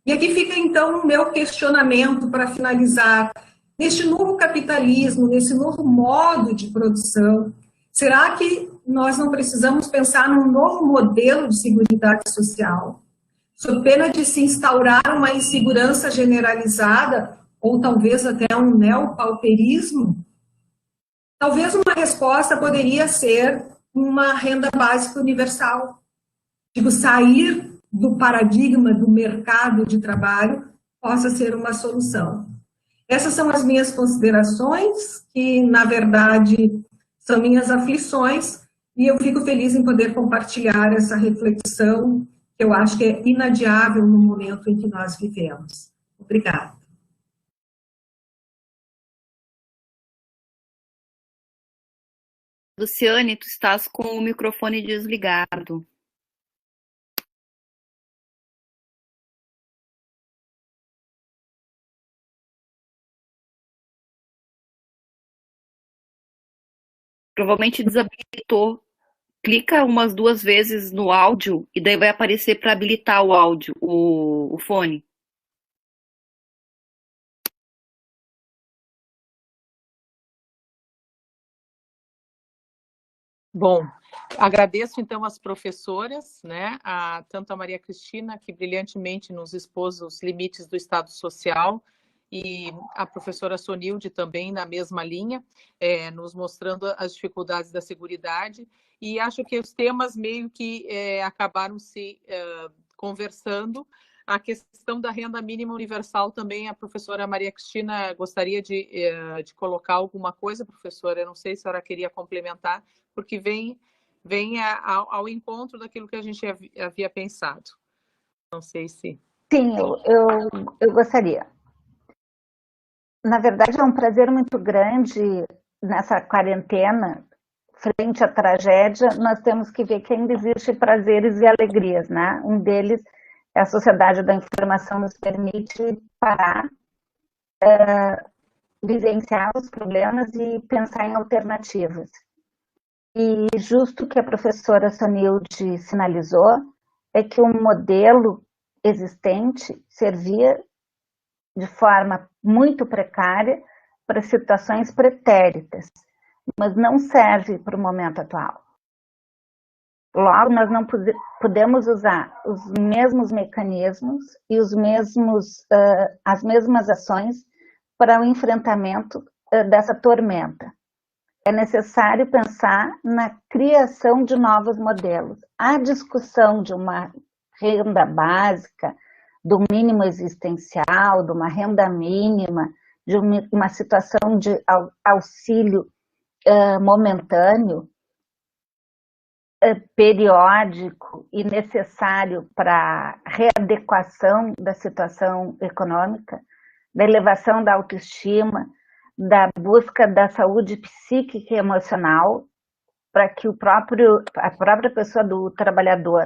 E aqui fica, então, o meu questionamento para finalizar. Neste novo capitalismo, nesse novo modo de produção, será que nós não precisamos pensar num novo modelo de seguridade social, sob pena de se instaurar uma insegurança generalizada, ou talvez até um neopauperismo? Talvez uma resposta poderia ser uma renda básica universal. Digo, sair do paradigma do mercado de trabalho possa ser uma solução. Essas são as minhas considerações, que, na verdade, são minhas aflições, e eu fico feliz em poder compartilhar essa reflexão, que eu acho que é inadiável no momento em que nós vivemos. Obrigada. Luciane, tu estás com o microfone desligado. Provavelmente desabilitou. Clica umas 2 vezes no áudio e daí vai aparecer para habilitar o áudio, o fone. Bom, agradeço então às professoras, né, tanto a Maria Cristina, que brilhantemente nos expôs os limites do Estado Social, e a professora Sonilde também na mesma linha, nos mostrando as dificuldades da seguridade, e acho que os temas meio que acabaram se conversando. A questão da renda mínima universal também, a professora Maria Cristina gostaria de colocar alguma coisa, professora, eu não sei se a senhora queria complementar, porque vem ao encontro daquilo que a gente havia pensado. Não sei se... Sim, eu gostaria. Na verdade, é um prazer muito grande nessa quarentena, frente à tragédia, nós temos que ver que ainda existe prazeres e alegrias, né? Um deles é a sociedade da informação nos permite parar, vivenciar os problemas e pensar em alternativas. E justo que a professora Sonilde sinalizou é que o modelo existente servia de forma muito precária para situações pretéritas, mas não serve para o momento atual. Logo, nós não podemos usar os mesmos mecanismos e as mesmas ações para o enfrentamento dessa tormenta. É necessário pensar na criação de novos modelos. A discussão de uma renda básica, do mínimo existencial, de uma renda mínima, de uma situação de auxílio momentâneo, periódico e necessário para a readequação da situação econômica, da elevação da autoestima, da busca da saúde psíquica e emocional, para que a própria pessoa do trabalhador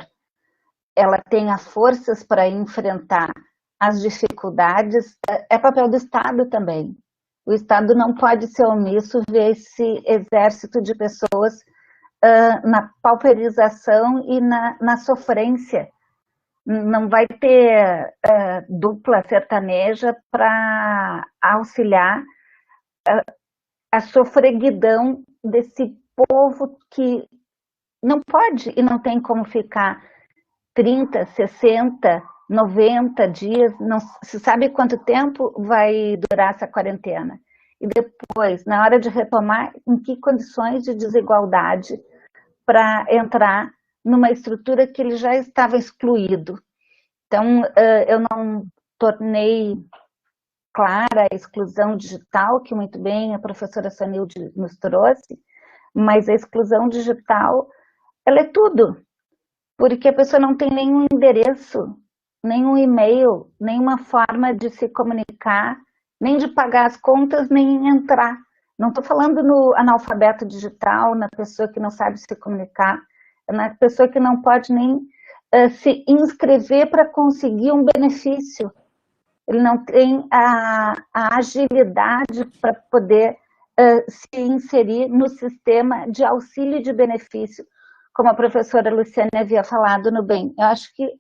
ela tenha forças para enfrentar as dificuldades, é papel do Estado também. O Estado não pode ser omisso, ver esse exército de pessoas na pauperização e na sofrência. Não vai ter dupla sertaneja para auxiliar a sofreguidão desse povo que não pode e não tem como ficar 30, 60, 90 dias, não se sabe quanto tempo vai durar essa quarentena. E depois, na hora de retomar, em que condições de desigualdade para entrar numa estrutura que ele já estava excluído. Então, eu não tornei clara a exclusão digital, que muito bem a professora Sonilde nos trouxe, mas a exclusão digital, ela é tudo, porque a pessoa não tem nenhum endereço, nenhum e-mail, nenhuma forma de se comunicar, nem de pagar as contas, nem entrar. Não estou falando no analfabeto digital, na pessoa que não sabe se comunicar, na pessoa que não pode nem se inscrever para conseguir um benefício. Ele não tem a agilidade para poder se inserir no sistema de auxílio de benefício, como a professora Luciane havia falado no bem. Eu acho que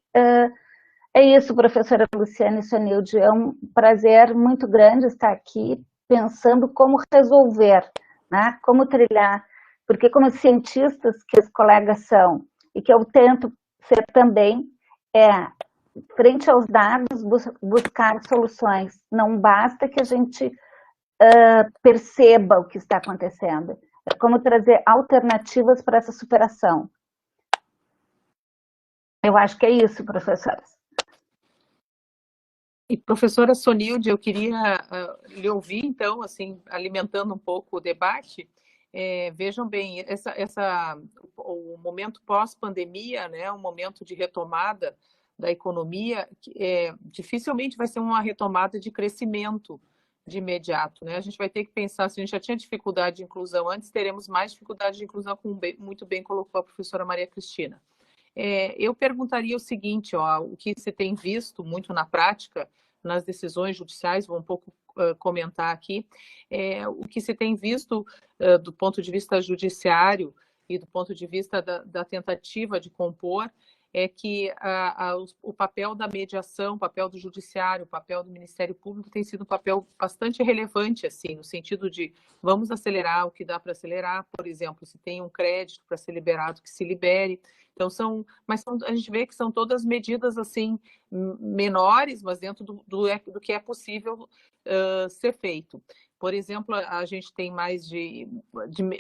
é isso, professora Luciane e Sonilde, é um prazer muito grande estar aqui pensando como resolver, né? Como trilhar, porque como cientistas que os colegas são, e que eu tento ser também, frente aos dados, buscar soluções. Não basta que a gente perceba o que está acontecendo. É como trazer alternativas para essa superação. Eu acho que é isso, professoras. E professora Sonilde, eu queria lhe ouvir, então, assim, alimentando um pouco o debate. Vejam bem, o momento pós-pandemia, né, um momento de retomada da economia, dificilmente vai ser uma retomada de crescimento de imediato, né? A gente vai ter que pensar, se a gente já tinha dificuldade de inclusão antes, teremos mais dificuldade de inclusão, como muito bem colocou a professora Maria Cristina. Eu perguntaria o seguinte, o que você tem visto muito na prática, nas decisões judiciais, vou um pouco comentar aqui, o que se tem visto do ponto de vista judiciário e do ponto de vista da tentativa de compor, é que o papel da mediação, o papel do judiciário, o papel do Ministério Público tem sido um papel bastante relevante, assim, no sentido de vamos acelerar o que dá para acelerar, por exemplo, se tem um crédito para ser liberado, que se libere. Então, a gente vê que são todas medidas assim menores, mas dentro do que é possível ser feito. Por exemplo, a gente tem mais de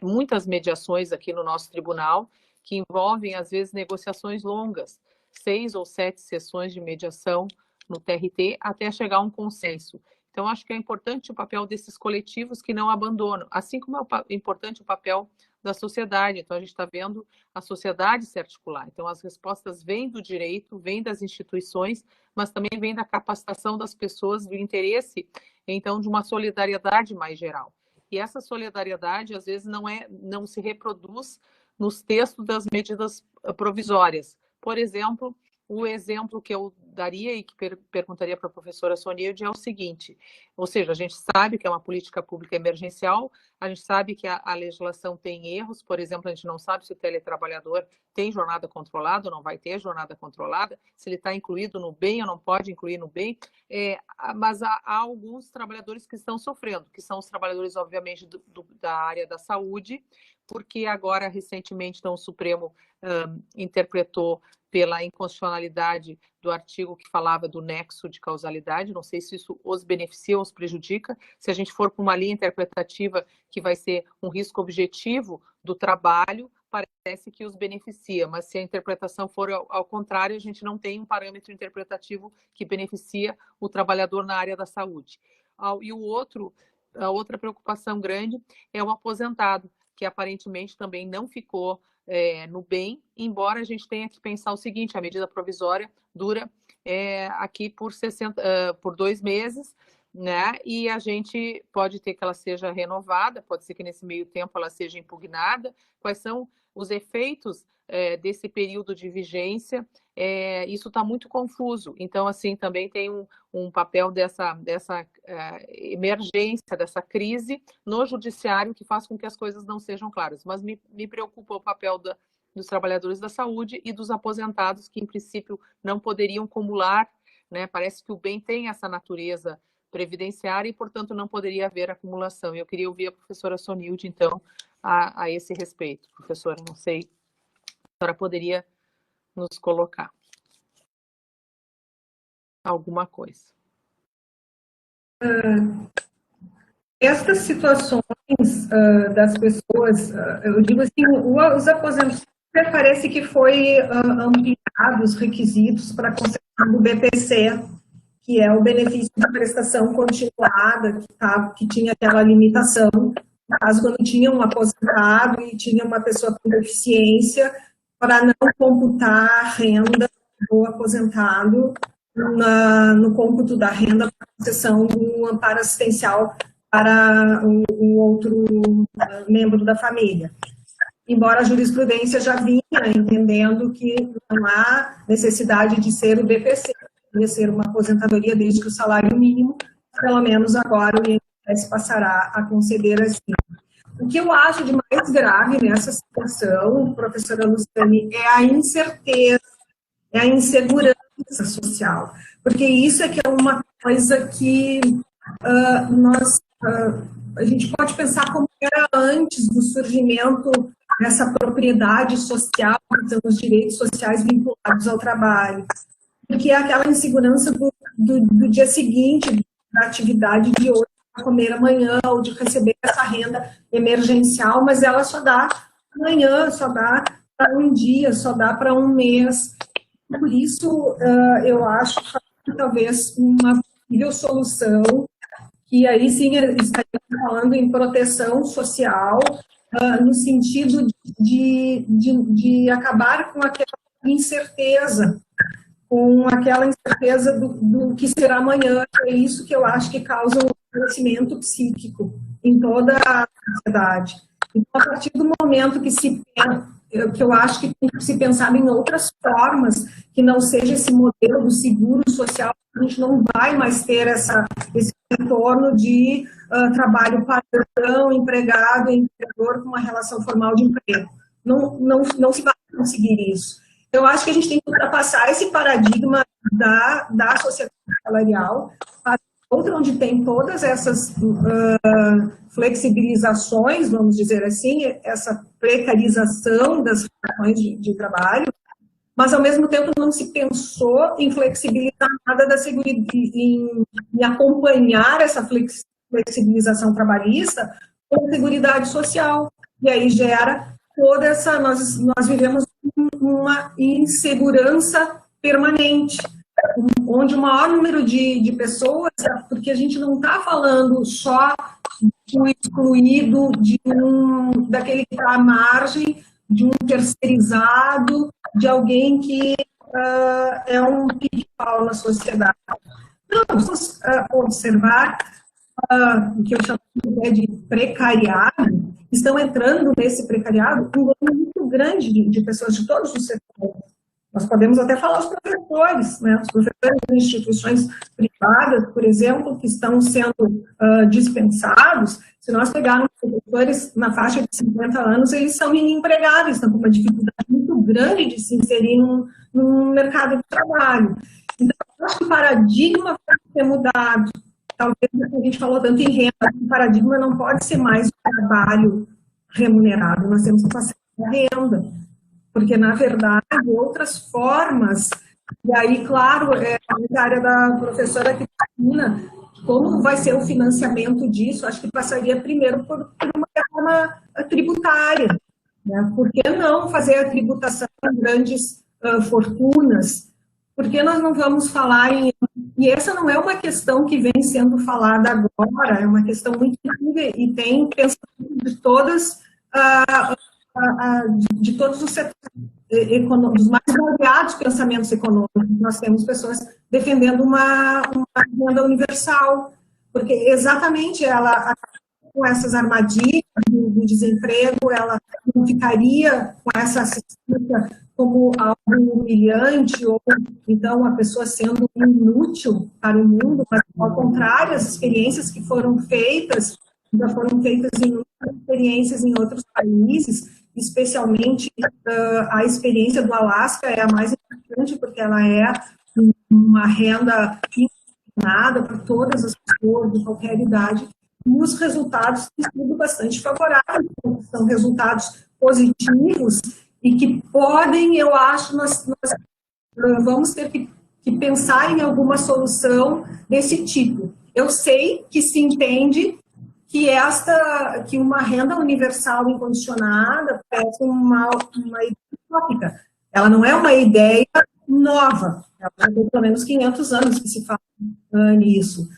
muitas mediações aqui no nosso tribunal, que envolvem, às vezes, negociações longas, 6 ou 7 sessões de mediação no TRT, até chegar a um consenso. Então, acho que é importante o papel desses coletivos que não abandonam, assim como é importante o papel da sociedade. Então, a gente está vendo a sociedade se articular. Então, as respostas vêm do direito, vêm das instituições, mas também vêm da capacitação das pessoas, do interesse, então, de uma solidariedade mais geral. E essa solidariedade, às vezes, não se reproduz nos textos das medidas provisórias. Por exemplo, o exemplo que eu daria e que perguntaria para a professora Sonilde é o seguinte, ou seja, a gente sabe que é uma política pública emergencial, a gente sabe que a legislação tem erros, por exemplo, a gente não sabe se o teletrabalhador tem jornada controlada ou não vai ter jornada controlada, se ele está incluído no bem ou não pode incluir no bem, mas há alguns trabalhadores que estão sofrendo, que são os trabalhadores, obviamente, da área da saúde, porque agora, recentemente, então, o Supremo interpretou pela inconstitucionalidade do artigo que falava do nexo de causalidade, não sei se isso os beneficia ou os prejudica, se a gente for para uma linha interpretativa que vai ser um risco objetivo do trabalho, parece que os beneficia, mas se a interpretação for ao contrário, a gente não tem um parâmetro interpretativo que beneficia o trabalhador na área da saúde. E a outra preocupação grande é o aposentado, que aparentemente também não ficou no bem, embora a gente tenha que pensar o seguinte, a medida provisória dura aqui por 2 meses, né? E a gente pode ter que ela seja renovada, pode ser que nesse meio tempo ela seja impugnada. Quais são os efeitos desse período de vigência? Isso está muito confuso. Então, assim, também tem um papel dessa emergência, dessa crise no judiciário que faz com que as coisas não sejam claras. Mas me preocupa o papel dos trabalhadores da saúde e dos aposentados, que, em princípio, não poderiam acumular, né? Parece que o bem tem essa natureza previdenciária e, portanto, não poderia haver acumulação. Eu queria ouvir a professora Sonilde, então, a esse respeito. Professora, não sei, a senhora poderia nos colocar alguma coisa. Estas situações das pessoas, eu digo assim, os aposentados, parece que foi ampliado os requisitos para a concessão do BPC, que é o benefício de prestação continuada, que tinha aquela limitação, no caso, quando tinha um aposentado e tinha uma pessoa com deficiência, para não computar a renda do aposentado no cômputo da renda para concessão do amparo assistencial para o outro membro da família. Embora a jurisprudência já vinha entendendo que não há necessidade de ser o BPC, de ser uma aposentadoria desde que o salário mínimo, pelo menos agora o INSS passará a conceder assim. O que eu acho de mais grave nessa situação, professora Luciane, é a incerteza, é a insegurança social, porque isso é que é uma coisa que a gente pode pensar como era antes do surgimento dessa propriedade social, dos direitos sociais vinculados ao trabalho, porque é aquela insegurança do dia seguinte, da atividade de hoje, para comer amanhã, ou de receber essa renda emergencial, mas ela só dá amanhã, só dá para um dia, só dá para um mês. Por isso, eu acho que talvez uma possível solução, que aí sim estaríamos falando em proteção social, no sentido de acabar com aquela incerteza, do que será amanhã, que é isso que eu acho que causa um adoecimento psíquico em toda a sociedade. Então, a partir do momento que eu acho que tem que se pensar em outras formas, que não seja esse modelo do seguro social, a gente não vai mais ter esse retorno de trabalho padrão, empregado e empregador com uma relação formal de emprego. Não se vai conseguir isso. Eu acho que a gente tem que ultrapassar esse paradigma da sociedade salarial para outra onde tem todas essas flexibilizações, vamos dizer assim, essa precarização das relações de trabalho, mas ao mesmo tempo não se pensou em flexibilizar nada da seguridade, em acompanhar essa flexibilização trabalhista com a seguridade social. E aí gera toda essa... Nós vivemos uma insegurança permanente, onde o maior número de pessoas, porque a gente não está falando só do excluído, daquele que está à margem, de um terceirizado, de alguém que é um pique-pau na sociedade. Não, vamos observar o que eu chamo de precariado, estão entrando nesse precariado um número muito grande de pessoas de todos os setores. Nós podemos até falar os professores, né? Os professores de instituições privadas, por exemplo, que estão sendo dispensados. Se nós pegarmos professores na faixa de 50 anos, eles são empregados, estão com uma dificuldade muito grande de se inserir num mercado de trabalho. Então, eu acho que o paradigma vai ser mudado. Talvez a gente falou tanto em renda, o paradigma não pode ser mais o trabalho remunerado, nós temos que passar a renda. Porque, na verdade, outras formas, e aí, claro, a área da professora Cristina, como vai ser o financiamento disso, acho que passaria primeiro por uma reforma tributária, né? Por que não fazer a tributação em grandes fortunas? Por que nós não vamos falar em... E essa não é uma questão que vem sendo falada agora, é uma questão muito antiga e tem pensamento de todas... de todos os setores dos mais variados pensamentos econômicos. Nós temos pessoas defendendo uma renda universal, porque exatamente ela, com essas armadilhas do desemprego, ela não ficaria com essa assistência como algo humilhante, ou então a pessoa sendo inútil para o mundo, mas ao contrário, as experiências que foram feitas, já foram feitas em outras experiências em outros países, especialmente a experiência do Alasca é a mais importante, porque ela é uma renda nada para todas as pessoas de qualquer idade, e os resultados têm sido bastante favoráveis, são resultados positivos e que podem, eu acho, nós vamos ter que pensar em alguma solução desse tipo. Eu sei que se entende que uma renda universal incondicionada parece uma ideia utópica. Ela não é uma ideia nova, ela já tem pelo menos 500 anos que se fala nisso.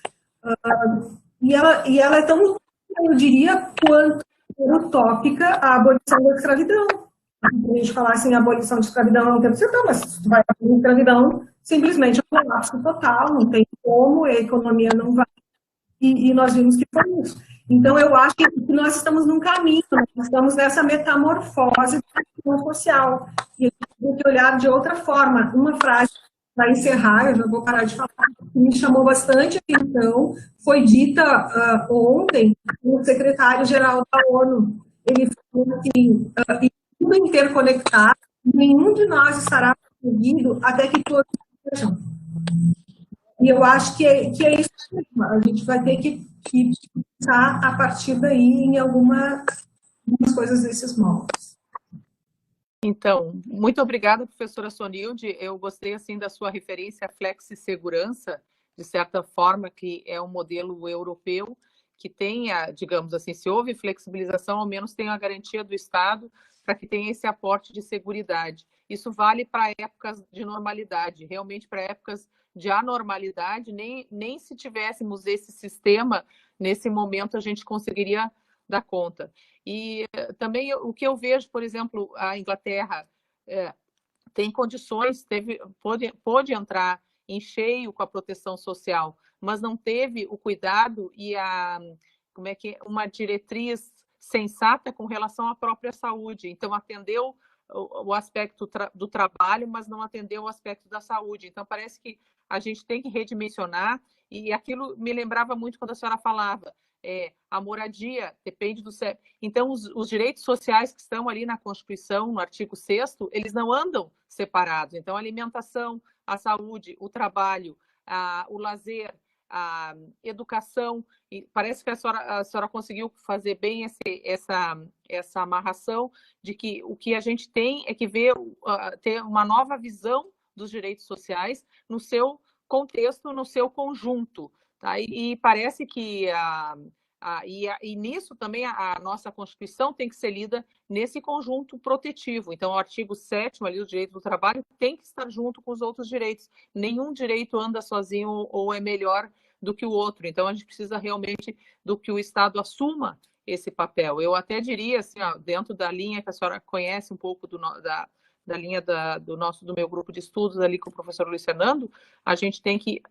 E ela é tão, eu diria, quanto utópica a abolição da escravidão. Se a gente falasse em abolição de escravidão, não tem que ser tão, mas se tu vai abolir escravidão, simplesmente é um colapso total, não tem como, a economia não vai. E nós vimos que foi isso. Então, eu acho que nós estamos num caminho, nós estamos nessa metamorfose social. E a gente tem que olhar de outra forma. Uma frase para encerrar, eu já vou parar de falar. que me chamou bastante atenção foi dita ontem pelo secretário-geral da ONU. Ele falou que tudo interconectado, nenhum de nós estará protegido até que todos sejam. E eu acho que é isso mesmo. A gente vai ter que pensar a partir daí em algumas coisas desses moldes. Então, muito obrigada, professora Sonilde. Eu gostei assim da sua referência à flexi-segurança, de certa forma, que é um modelo europeu que tenha, digamos assim, se houve flexibilização, ao menos tem a garantia do Estado para que tenha esse aporte de seguridade. Isso vale para épocas de normalidade, realmente para épocas de anormalidade, nem se tivéssemos esse sistema, nesse momento a gente conseguiria dar conta. E também o que eu vejo, por exemplo, a Inglaterra tem condições, pôde entrar em cheio com a proteção social, mas não teve o cuidado e uma diretriz sensata com relação à própria saúde. Então, atendeu o aspecto do trabalho, mas não atendeu o aspecto da saúde. Então, parece que a gente tem que redimensionar, e aquilo me lembrava muito quando a senhora falava, a moradia depende do... Então, os direitos sociais que estão ali na Constituição, no artigo 6º, eles não andam separados. Então, a alimentação, a saúde, o trabalho, o lazer, a educação, e parece que a senhora conseguiu fazer bem essa amarração de que o que a gente tem é que ter uma nova visão dos direitos sociais no seu contexto, no seu conjunto. Tá? E parece que nisso também a nossa Constituição tem que ser lida nesse conjunto protetivo. Então, o artigo 7º ali, o direito do trabalho, tem que estar junto com os outros direitos. Nenhum direito anda sozinho ou é melhor do que o outro. Então, a gente precisa realmente do que o Estado assuma esse papel. Eu até diria, assim, dentro da linha que a senhora conhece um pouco da linha do meu grupo de estudos ali com o professor Luiz Fernando, a gente tem que,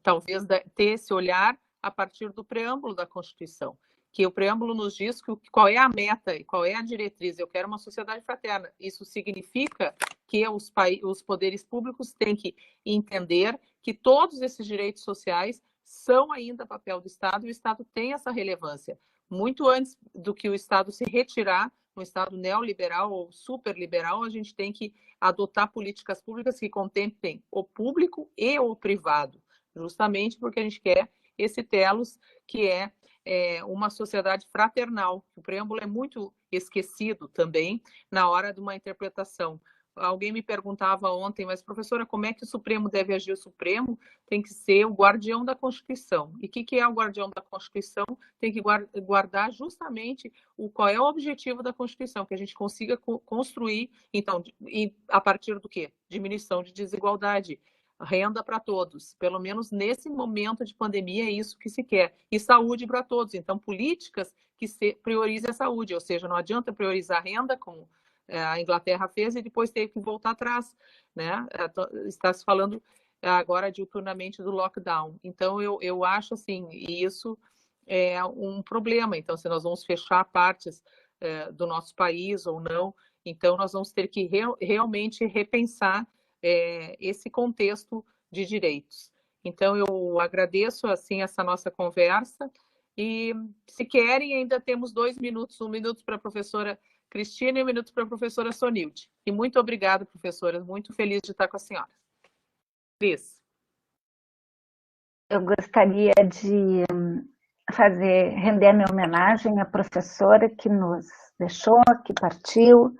talvez, ter esse olhar a partir do preâmbulo da Constituição, que o preâmbulo nos diz qual é a meta e qual é a diretriz. Eu quero uma sociedade fraterna. Isso significa que os poderes públicos têm que entender que todos esses direitos sociais são ainda papel do Estado, e o Estado tem essa relevância. Muito antes do que o Estado se retirar, um Estado neoliberal ou superliberal, a gente tem que adotar políticas públicas que contemplem o público e o privado, justamente porque a gente quer esse telos que é uma sociedade fraternal. O preâmbulo é muito esquecido também na hora de uma interpretação. Alguém me perguntava ontem, mas professora, como é que o Supremo deve agir? O Supremo tem que ser o guardião da Constituição. E o que é o guardião da Constituição? Tem que guardar justamente qual é o objetivo da Constituição, que a gente consiga construir, então, a partir do quê? Diminuição de desigualdade, renda para todos, pelo menos nesse momento de pandemia é isso que se quer, e saúde para todos. Então, políticas que priorizem a saúde, ou seja, não adianta priorizar a renda, como a Inglaterra fez, e depois teve que voltar atrás, né? Está se falando agora diuturnamente do lockdown. Então, eu acho assim, e isso é um problema. Então, se nós vamos fechar partes do nosso país ou não, então nós vamos ter que realmente repensar esse contexto de direitos. Então, eu agradeço assim essa nossa conversa, e se querem, ainda temos 2 minutos, 1 minuto para a professora Cristina e 1 minuto para a professora Sonilde. E muito obrigada, professora, muito feliz de estar com a senhora. Cris. Eu gostaria de render minha homenagem à professora que nos deixou, que partiu,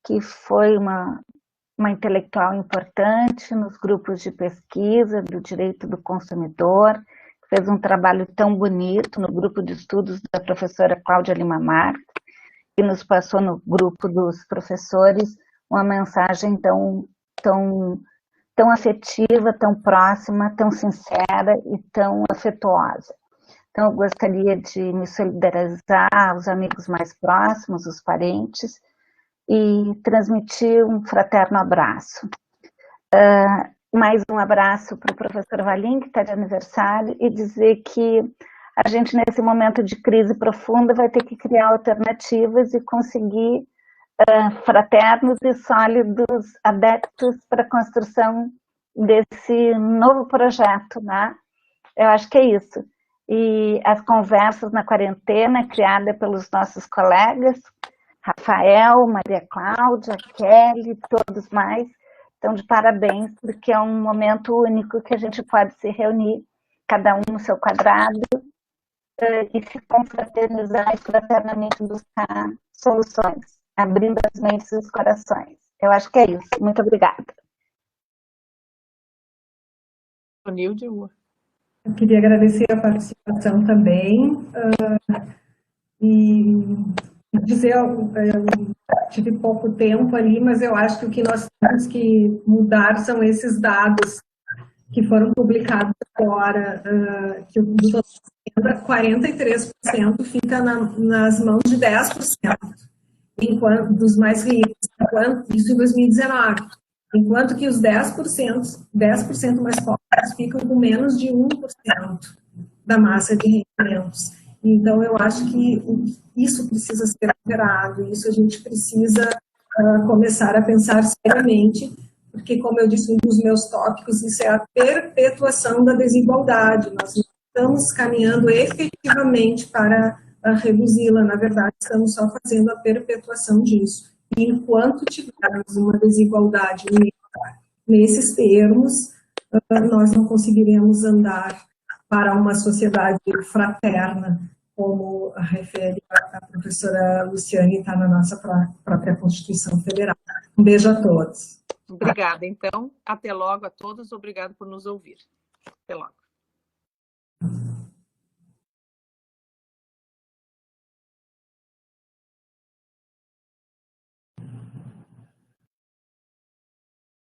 que foi uma intelectual importante nos grupos de pesquisa do direito do consumidor, fez um trabalho tão bonito no grupo de estudos da professora Cláudia Lima Marques, que nos passou no grupo dos professores uma mensagem tão afetiva, tão próxima, tão sincera e tão afetuosa. Então, eu gostaria de me solidarizar aos amigos mais próximos, os parentes, e transmitir um fraterno abraço. Mais um abraço para o professor Valim, que está de aniversário, e dizer que a gente, nesse momento de crise profunda, vai ter que criar alternativas e conseguir fraternos e sólidos adeptos para a construção desse novo projeto, né? Eu acho que é isso. E as conversas na quarentena, criada pelos nossos colegas, Rafael, Maria Cláudia, Kelly, todos mais, estão de parabéns, porque é um momento único que a gente pode se reunir, cada um no seu quadrado, e se confraternizar e fraternamente buscar soluções, abrindo as mentes e os corações. Eu acho que é isso. Muito obrigada. Sonilde, eu queria agradecer a participação também e dizer, eu tive pouco tempo ali, mas eu acho que o que nós temos que mudar são esses dados que foram publicados agora, que o 43% fica nas mãos de 10%, enquanto, dos mais ricos, isso em 2019, enquanto que os 10% mais pobres ficam com menos de 1% da massa de rendimentos. Então, eu acho que isso precisa ser alterado, isso a gente precisa começar a pensar seriamente, porque, como eu disse, um dos meus tópicos, isso é a perpetuação da desigualdade. Nós não estamos caminhando efetivamente para reduzi-la, na verdade, estamos só fazendo a perpetuação disso. E enquanto tivermos uma desigualdade nesses termos, nós não conseguiremos andar para uma sociedade fraterna, como refere a professora Luciane, está na nossa própria Constituição Federal. Um beijo a todos. Obrigada. Então, até logo a todos. Obrigado por nos ouvir. Até logo.